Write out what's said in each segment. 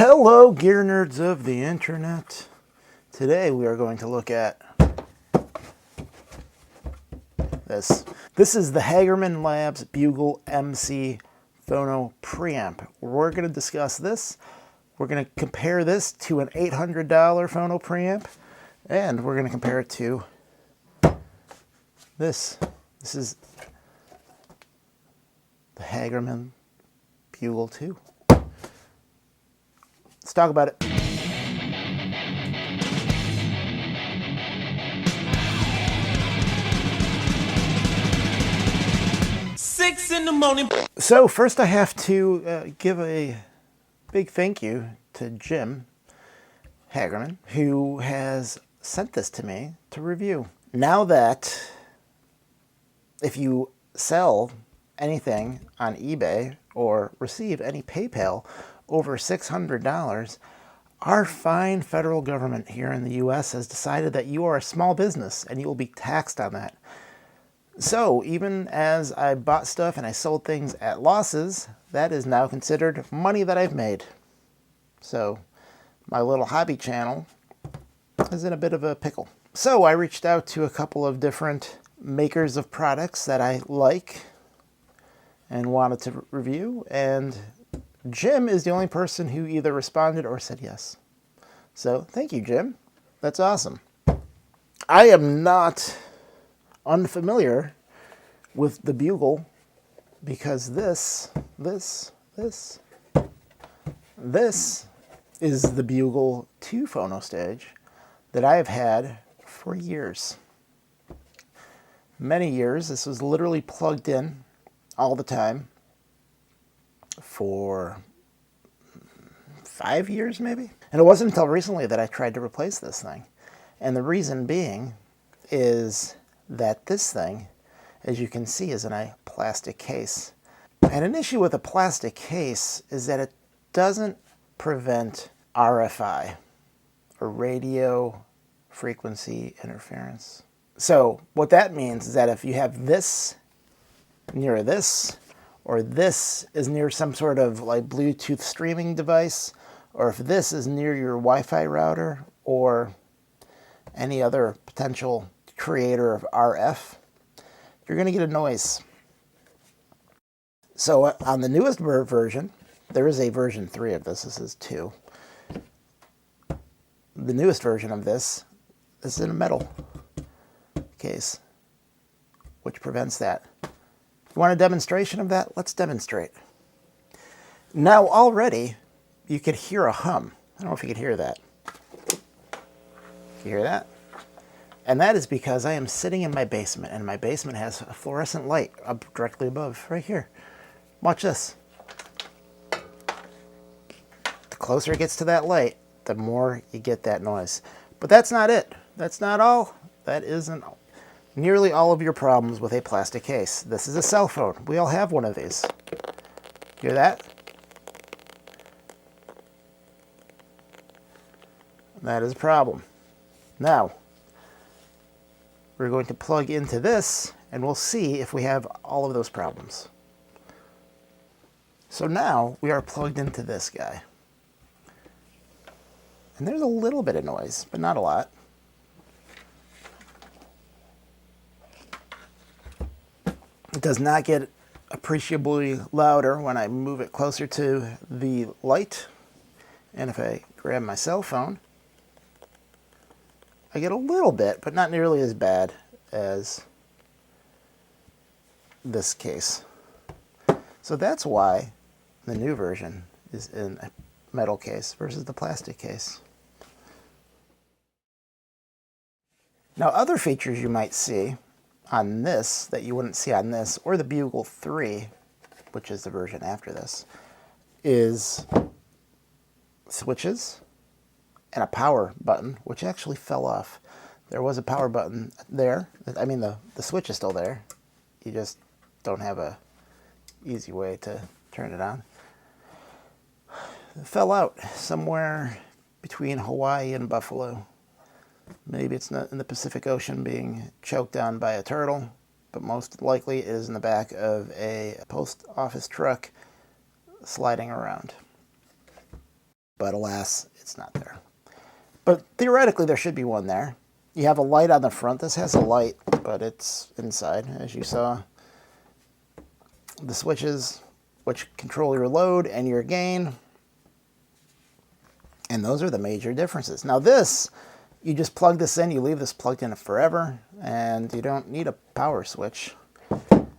Hello, gear nerds of the internet. Today we are going to look at this. This is the Hagerman Labs Bugle MC Phono Preamp. We're going to discuss this. We're going to compare this to an $800 Phono Preamp, and we're going to compare it to this. This is the Hagerman Bugle 2. Let's talk about it. Six in the morning. So first I have to give a big thank you to Jim Hagerman, who has sent this to me to review. Now that if you sell anything on eBay or receive any PayPal over $600, our fine federal government here in the US has decided that you are a small business and you will be taxed on that. So even as I bought stuff and I sold things at losses, that is now considered money that I've made. So my little hobby channel is in a bit of a pickle. So I reached out to a couple of different makers of products that I like and wanted to review, and Jim is the only person who either responded or said yes. So thank you, Jim. That's awesome. I am not unfamiliar with the Bugle because this is the Bugle 2 phono stage that I have had for years. Many years. This was literally plugged in all the time for 5 years maybe. And it wasn't until recently that I tried to replace this thing. And the reason being is that this thing, as you can see, is in a plastic case. And an issue with a plastic case is that it doesn't prevent RFI, or radio frequency interference. So what that means is that if you have this near this, or this is near some sort of like Bluetooth streaming device, or if this is near your Wi-Fi router or any other potential creator of RF, you're going to get a noise. So on the newest version, there is a version 3 of this. This is 2. The newest version of this is in a metal case, which prevents that. You want a demonstration of that? Let's demonstrate. Now already, you could hear a hum. I don't know if you could hear that. You hear that? And that is because I am sitting in my basement, and my basement has a fluorescent light up directly above, right here. Watch this. The closer it gets to that light, the more you get that noise. But that's not it. That's not all. That isn't nearly all of your problems with a plastic case. This is a cell phone. We all have one of these. Hear that? That is a problem. Now, we're going to plug into this, and we'll see if we have all of those problems. So now we are plugged into this guy. And there's a little bit of noise, but not a lot. It does not get appreciably louder when I move it closer to the light. And if I grab my cell phone, I get a little bit, but not nearly as bad as this case. So that's why the new version is in a metal case versus the plastic case. Now, other features you might see on this that you wouldn't see on this, or the Bugle 3, which is the version after this, is switches and a power button, which actually fell off. There was a power button there. I mean, the switch is still there. You just don't have a easy way to turn it on. It fell out somewhere between Hawaii and Buffalo. Maybe it's not in the Pacific Ocean being choked down by a turtle, but most likely it is in the back of a post office truck sliding around. but alas, it's not there. But theoretically, there should be one there. You have a light on the front. This has a light, but it's inside, as you saw. The switches, which control your load and your gain. And those are the major differences. Now this, you just plug this in, you leave this plugged in forever, and you don't need a power switch.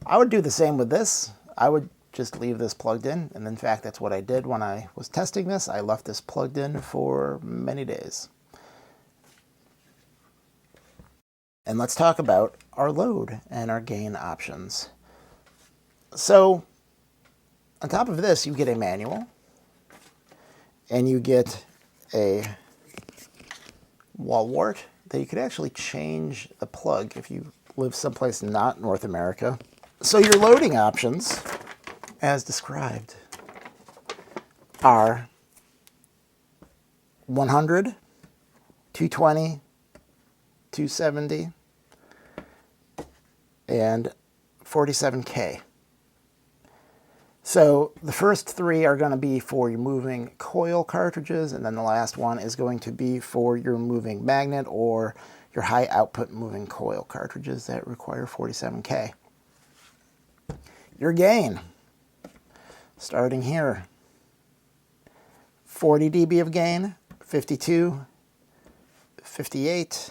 I would do the same with this. I would just leave this plugged in, and in fact, that's what I did when I was testing this. I left this plugged in for many days. And let's talk about our load and our gain options. So, on top of this, you get a manual, and you get a wall wart that you could actually change the plug if you live someplace not North America. So your loading options, as described, are 100, 220, 270, and 47K. So the first three are going to be for your moving coil cartridges, and then the last one is going to be for your moving magnet or your high output moving coil cartridges that require 47K. Your gain, starting here, 40 dB of gain, 52, 58,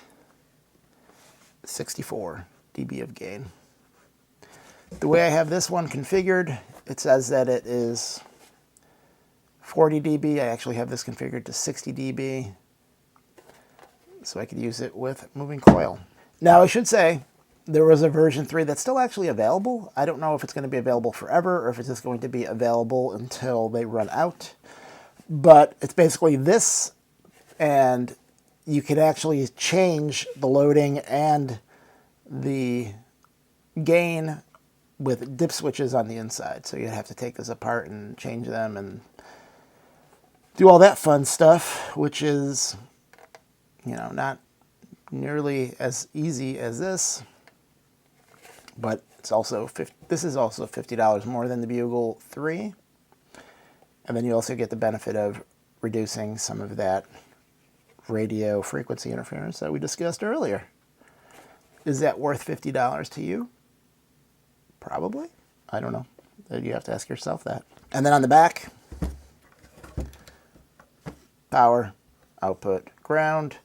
64 dB of gain. The way I have this one configured, it says that it is 40 dB. I actually have this configured to 60 dB, so I could use it with moving coil. Now I should say, there was a version 3 that's still actually available. I don't know if it's going to be available forever or if it's just going to be available until they run out. But it's basically this, and you could actually change the loading and the gain with dip switches on the inside. So you'd have to take this apart and change them and do all that fun stuff, which is, you know, not nearly as easy as this. But it's also this is also $50 more than the Bugle 3. And then you also get the benefit of reducing some of that radio frequency interference that we discussed earlier. Is that worth $50 to you? Probably. I don't know. You have to ask yourself that. And then on the back, power, output, ground,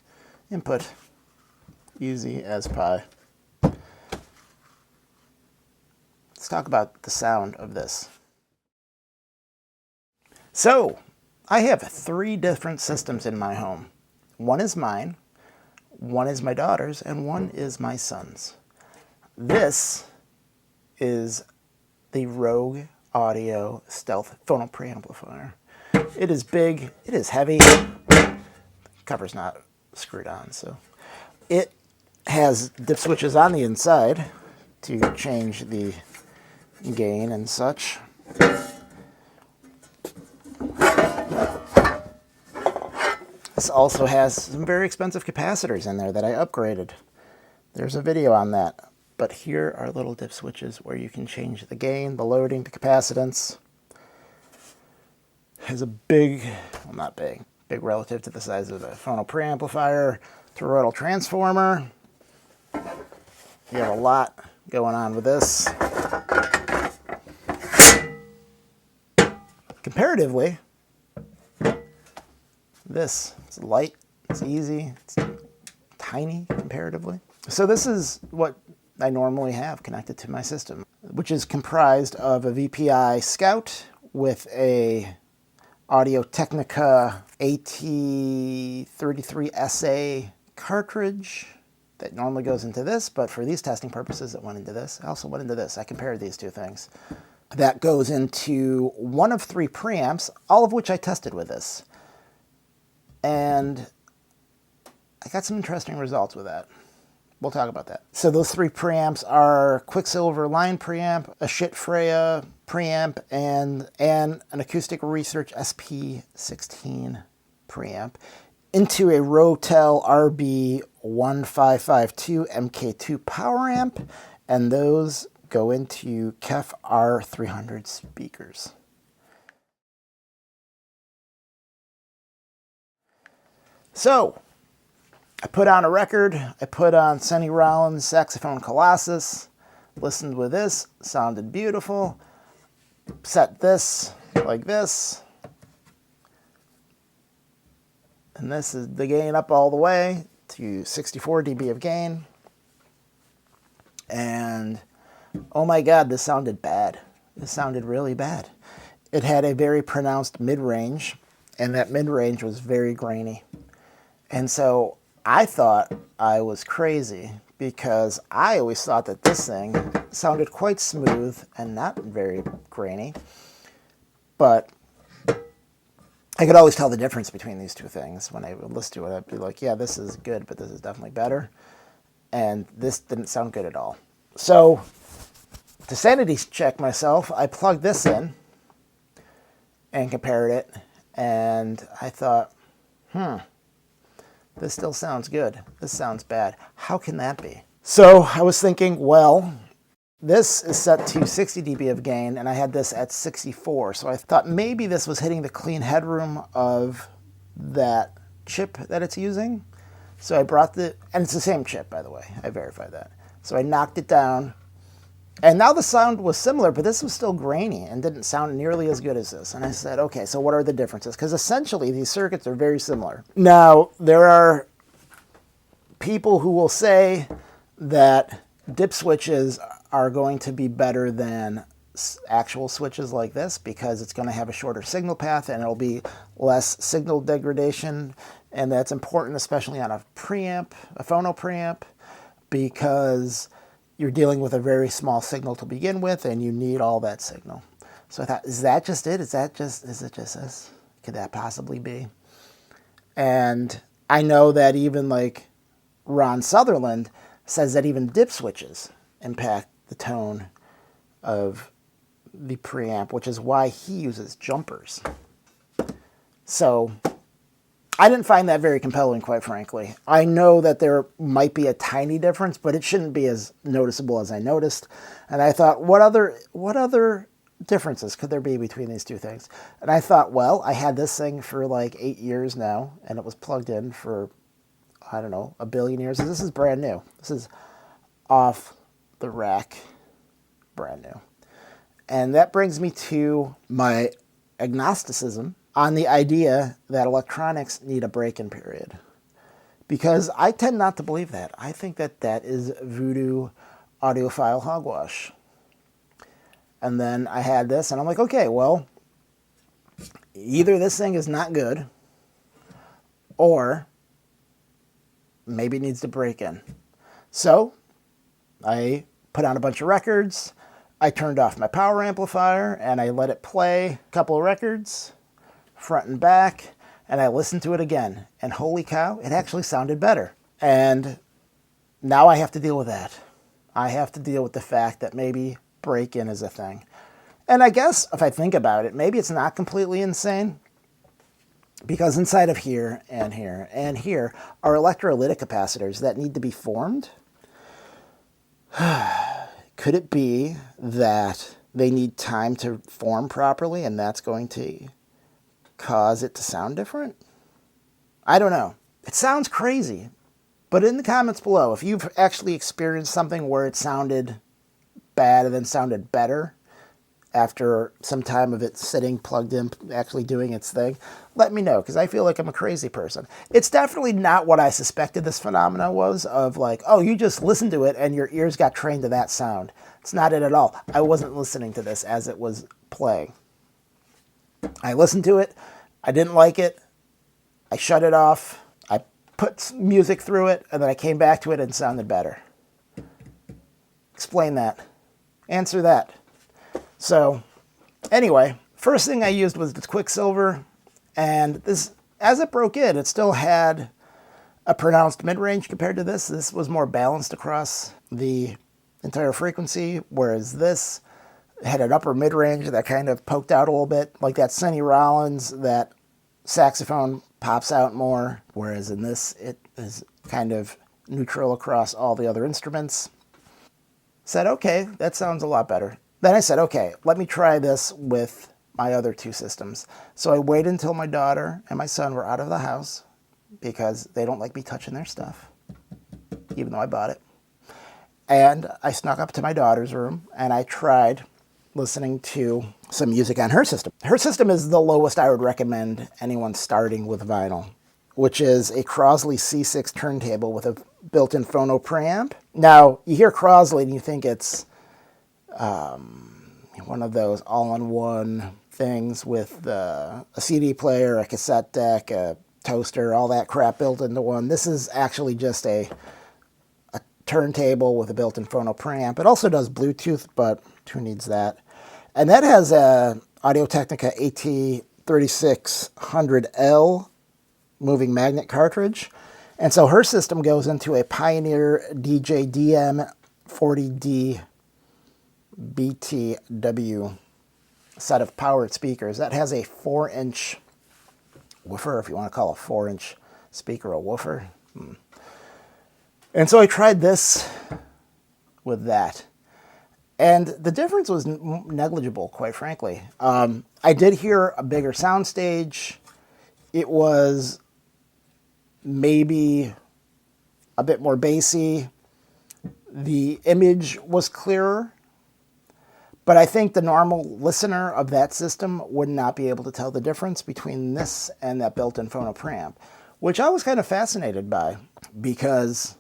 input. Easy as pie. Let's talk about the sound of this. So, I have 3 different systems in my home. One is mine, one is my daughter's, and one is my son's. This is the Rogue Audio Stealth Phono Preamplifier. It is big, it is heavy, the cover's not screwed on, so. It has dip switches on the inside to change the gain and such. This also has some very expensive capacitors in there that I upgraded. There's a video on that. But here are little dip switches where you can change the gain, the loading, the capacitance. It has a big, well not big, big relative to the size of the Phono Preamplifier, toroidal transformer. You have a lot going on with this. Comparatively, this is light, it's easy, it's tiny comparatively. So this is what I normally have connected to my system, which is comprised of a VPI Scout with a Audio Technica AT33Sa cartridge that normally goes into this, but for these testing purposes it went into this. I also went into this. I compared these two things. That goes into one of 3 preamps, all of which I tested with this. And I got some interesting results with that. We'll talk about that. So those 3 preamps are Quicksilver Line preamp, a Schiit Freya preamp, and an Acoustic Research SP16 preamp into a Rotel RB 1552 MKII power amp, and those go into KEF R300 speakers. So I put on a record. I put on Sonny Rollins' Saxophone Colossus, listened with this, sounded beautiful. Set this like this. And this is the gain up all the way to 64 dB of gain. And oh my God, this sounded bad. This sounded really bad. It had a very pronounced mid-range, and that mid-range was very grainy. And so I thought I was crazy because I always thought that this thing sounded quite smooth and not very grainy. But I could always tell the difference between these two things. When I would listen to it, I'd be like, yeah, this is good, but this is definitely better. And this didn't sound good at all. So to sanity check myself, I plugged this in and compared it. And I thought, this still sounds good. This sounds bad. How can that be? So I was thinking, well, this is set to 60 dB of gain, and I had this at 64. So I thought maybe this was hitting the clean headroom of that chip that it's using. So I brought and it's the same chip, by the way. I verified that. So I knocked it down. And now the sound was similar, but this was still grainy and didn't sound nearly as good as this. And I said, okay, so what are the differences? Because essentially these circuits are very similar. Now, there are people who will say that dip switches are going to be better than actual switches like this because it's going to have a shorter signal path and it'll be less signal degradation. And that's important, especially on a preamp, a phono preamp, because you're dealing with a very small signal to begin with, and you need all that signal. So I thought, is that just it? Is it just this? Could that possibly be? And I know that even like Ron Sutherland says that even dip switches impact the tone of the preamp, which is why he uses jumpers. So I didn't find that very compelling, quite frankly. I know that there might be a tiny difference, but it shouldn't be as noticeable as I noticed. And I thought, what other differences could there be between these two things? And I thought, well, I had this thing for like 8 years now, and it was plugged in for, I don't know, 1 billion years. This is brand new. This is off the rack, brand new. And that brings me to my agnosticism on the idea that electronics need a break-in period. Because I tend not to believe that. I think that that is voodoo audiophile hogwash. And then I had this, and I'm like, okay, well, either this thing is not good, or maybe it needs to break in. So I put on a bunch of records, I turned off my power amplifier, and I let it play a couple of records, front and back, and I listened to it again, and holy cow, it actually sounded better. And now I have to deal with that. I have to deal with the fact that maybe break-in is a thing. And I guess if I think about it, maybe it's not completely insane, because inside of here and here and here are electrolytic capacitors that need to be formed. Could it be that they need time to form properly, and that's going to cause it to sound different? I don't know. It sounds crazy, but in the comments below, if you've actually experienced something where it sounded bad and then sounded better after some time of it sitting plugged in, actually doing its thing, let me know, because I feel like I'm a crazy person. It's definitely not what I suspected this phenomena was, of like, oh, you just listened to it and your ears got trained to that sound. It's not it at all. I wasn't listening to this as it was playing. I listened to it, I didn't like it, I shut it off, I put music through it, and then I came back to it and it sounded better. Explain that. Answer that. So, anyway, first thing I used was the Quicksilver, and this, as it broke in, it still had a pronounced mid-range compared to this. This was more balanced across the entire frequency, whereas this had an upper mid-range that kind of poked out a little bit, like that Sonny Rollins, that saxophone pops out more, whereas in this it is kind of neutral across all the other instruments. Said, okay, that sounds a lot better. Then I said, okay, let me try this with my other two systems. So I waited until my daughter and my son were out of the house, because they don't like me touching their stuff, even though I bought it. And I snuck up to my daughter's room and I tried listening to some music on her system. Her system is the lowest I would recommend anyone starting with vinyl, which is a Crosley C6 Turntable with a built-in Phono Preamp. Now, you hear Crosley and you think it's one of those all-in-one things with a CD player, a cassette deck, a toaster, all that crap built into one. This is actually just a turntable with a built-in Phono Preamp. It also does Bluetooth, but who needs that? And that has a Technica AT3600L moving magnet cartridge. And so her system goes into a Pioneer DJ DM-40D-BT-W set of powered speakers. That has a 4-inch woofer, if you want to call a 4-inch speaker a woofer. And so I tried this with that. And the difference was negligible, quite frankly. I did hear a bigger soundstage. It was maybe a bit more bassy. The image was clearer. But I think the normal listener of that system would not be able to tell the difference between this and that built-in Phono Preamp, which I was kind of fascinated by because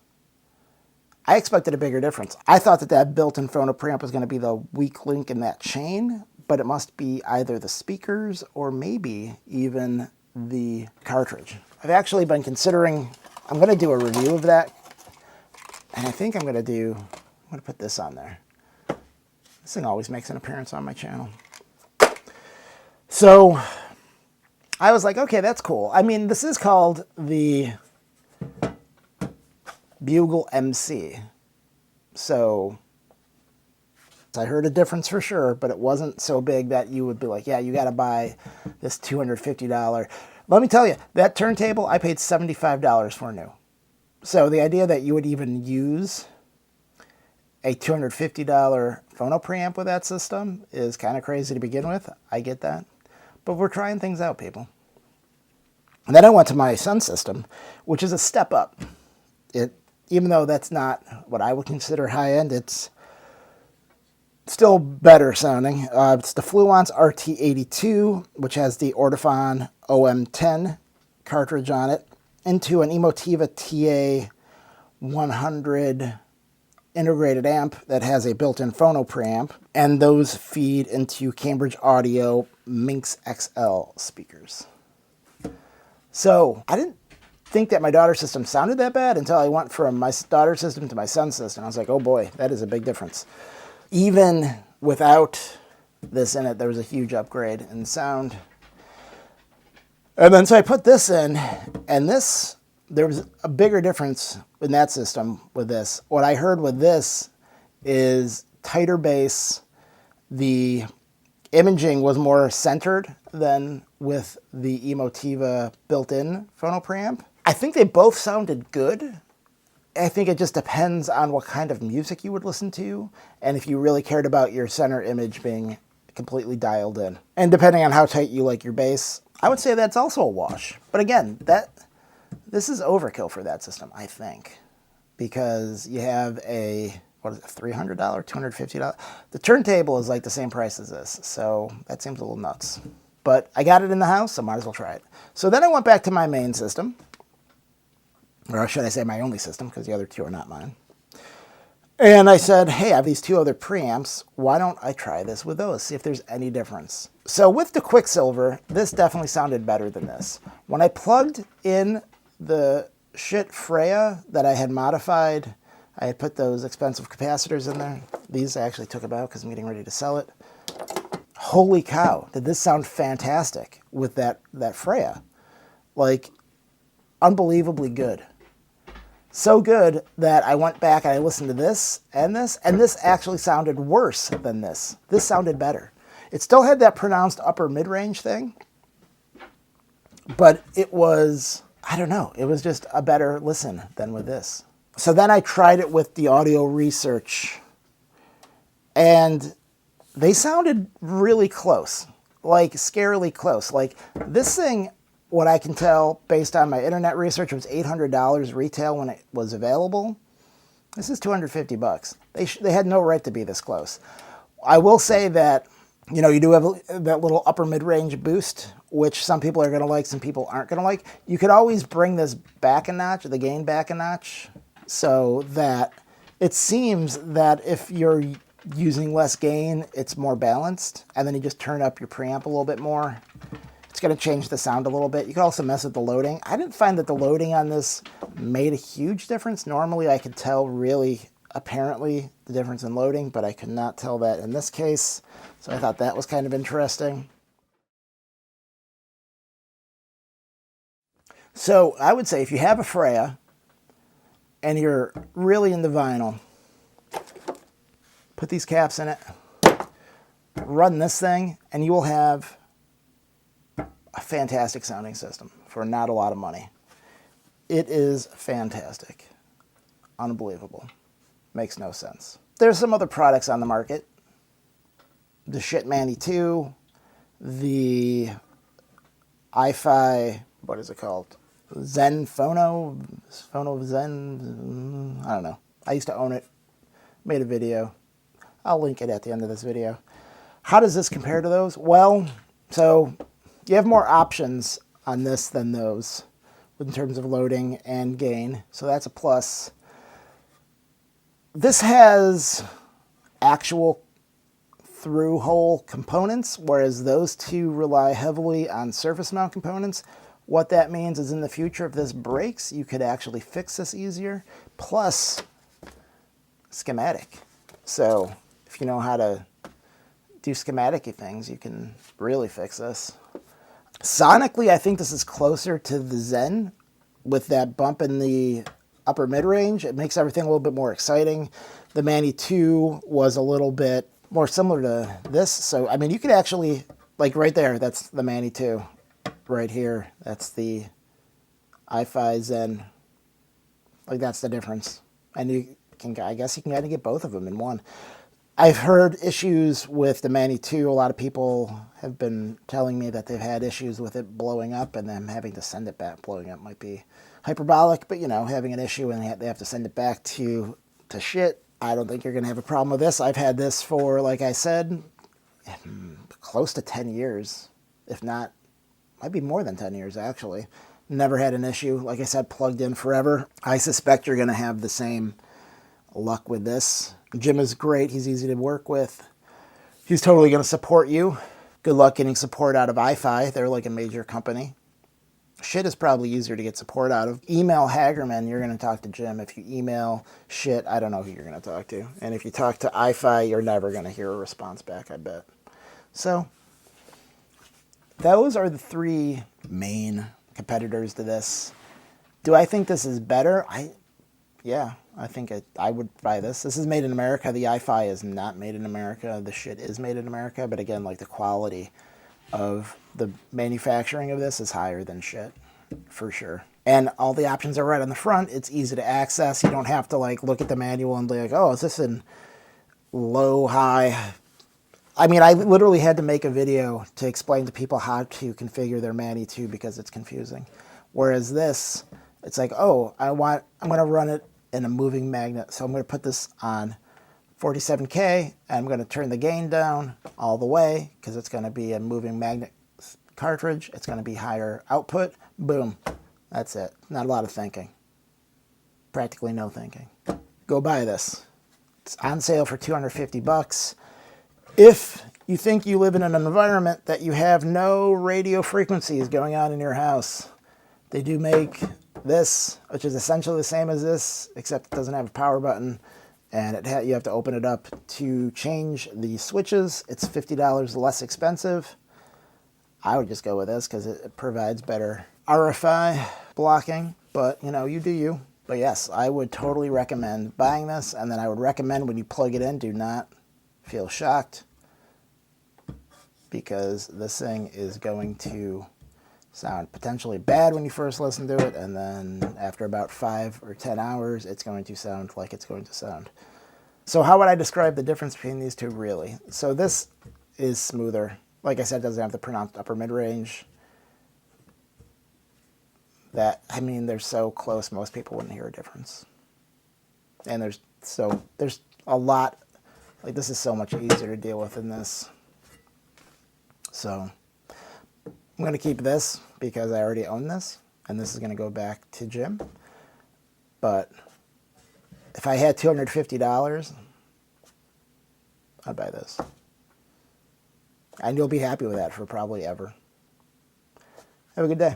I expected a bigger difference. I thought that built-in Phono Preamp was going to be the weak link in that chain, but it must be either the speakers or maybe even the cartridge. I've actually been considering, I'm going to do a review of that, and I think I'm going to put this on there. This thing always makes an appearance on my channel. So I was like, okay, that's cool. I mean, this is called the Bugle MC. So I heard a difference for sure, but it wasn't so big that you would be like, yeah, you got to buy this $250. Let me tell you, that turntable, I paid $75 for new. So the idea that you would even use a $250 Phono Preamp with that system is kind of crazy to begin with. I get that. But we're trying things out, people. And then I went to my son's system, which is a step up. Even though that's not what I would consider high-end, it's still better sounding. It's the Fluance RT82, which has the Ortofon OM10 cartridge on it, into an Emotiva TA100 integrated amp that has a built-in Phono Preamp, and those feed into Cambridge Audio Minx XL speakers. So I didn't think that my daughter's system sounded that bad until I went from my daughter's system to my son's system. I was like, oh boy, that is a big difference. Even without this in it, there was a huge upgrade in sound. And then so I put this in, and there was a bigger difference in that system with this. What I heard with this is tighter bass. The imaging was more centered than with the Emotiva built-in Phono Preamp. I think they both sounded good. I think it just depends on what kind of music you would listen to and if you really cared about your center image being completely dialed in. And depending on how tight you like your bass, I would say that's also a wash. But again, this is overkill for that system, I think, because you have a, what is it, $300, $250? The turntable is like the same price as this, so that seems a little nuts. But I got it in the house, so might as well try it. So then I went back to my main system, or should I say my only system, because the other two are not mine. And I said, hey, I have these two other preamps. Why don't I try this with those, see if there's any difference? So with the Quicksilver, this definitely sounded better than this. When I plugged in the Schiit Freya that I had modified, I had put those expensive capacitors in there. These I actually took about because I'm getting ready to sell it. Holy cow, did this sound fantastic with that Freya. Like, unbelievably good. So good that I went back and I listened to this, and this actually sounded worse than this. This sounded better. It still had that pronounced upper mid-range thing, but it was, I don't know, it was just a better listen than with this. So then I tried it with the Audio Research, and they sounded really close, like scarily close. Like, this thing what I can tell based on my internet research, it was $800 retail when it was available. This is 250 bucks. They had no right to be this close. I will say that, you know, you do have that little upper mid-range boost, which some people are going to like, some people aren't going to like. You could always bring this back a notch, the gain back a notch, so that it seems that if you're using less gain, it's more balanced, and then you just turn up your preamp a little bit more. It's going to change the sound a little bit. You can also mess with the loading. I didn't find that the loading on this made a huge difference. Normally I could tell really apparently the difference in loading, but I could not tell that in this case. So I thought that was kind of interesting. So I would say if you have a Freya and you're really into vinyl, put these caps in it, run this thing, and you will have a fantastic sounding system for not a lot of money. It is fantastic. Unbelievable. Makes no sense. There's some other products on the market. The Schiit Mani 2, the iFi, what is it called? Phono Zen, I don't know. I used to own it, made a video. I'll link it at the end of this video. How does this compare to those? Well, so you have more options on this than those in terms of loading and gain, so that's a plus. This has actual through-hole components, whereas those two rely heavily on surface mount components. What that means is in the future, if this breaks, you could actually fix this easier, plus schematic. So if you know how to do schematic-y things, you can really fix this. Sonically, I think this is closer to the Zen with that bump in the upper mid-range. It makes everything a little bit more exciting. The Mani 2 was a little bit more similar to this. So, I mean, you could actually, like right there, that's the Mani 2. Right here, that's the iFi Zen. Like, that's the difference. And you can, I guess you can kind of get both of them in one. I've heard issues with the Mani 2. A lot of people have been telling me that they've had issues with it blowing up and them having to send it back. Blowing up might be hyperbolic, but, you know, having an issue and they have to send it back to Schiit. I don't think you're going to have a problem with this. I've had this for, like I said, close to 10 years, if not, might be more than 10 years, actually. Never had an issue. Like I said, plugged in forever. I suspect you're going to have the same luck with this. Jim is great. He's easy to work with. He's totally going to support you. Good luck getting support out of iFi. They're like a major company. Schiit is probably easier to get support out of. Email Hagerman, you're going to talk to Jim. If you email Schiit, I don't know who you're going to talk to. And if you talk to iFi, you're never going to hear a response back, I bet. So those are the three main competitors to this. Do I think this is better? Yeah, I think I would buy this. This is made in America. The iFi is not made in America. The Schiit is made in America. But again, like the quality of the manufacturing of this is higher than Schiit, for sure. And all the options are right on the front. It's easy to access. You don't have to like look at the manual and be like, oh, is this in low, high? I mean, I literally had to make a video to explain to people how to configure their Mani 2 because it's confusing. Whereas this, it's like, oh, I'm going to run it in a moving magnet. So I'm going to put this on 47K, and I'm going to turn the gain down all the way because it's going to be a moving magnet cartridge. It's going to be higher output. Boom. That's it. Not a lot of thinking. Practically no thinking. Go buy this. It's on sale for 250 bucks. If you think you live in an environment that you have no radio frequencies going on in your house, they do make this, which is essentially the same as this, except it doesn't have a power button, and you have to open it up to change the switches. It's $50 less expensive. I would just go with this because it provides better RFI blocking, but you know, you do you. But yes, I would totally recommend buying this, and then I would recommend when you plug it in, do not feel shocked, because this thing is going to sound potentially bad when you first listen to it, and then after about 5 or 10 hours, it's going to sound like it's going to sound. So how would I describe the difference between these two, really? So this is smoother. Like I said, it doesn't have the pronounced upper mid-range. that, I mean, they're so close, most people wouldn't hear a difference. And there's a lot, like this is so much easier to deal with than this. So I'm going to keep this because I already own this, and this is going to go back to Jim. But if I had $250, I'd buy this. And you'll be happy with that for probably ever. Have a good day.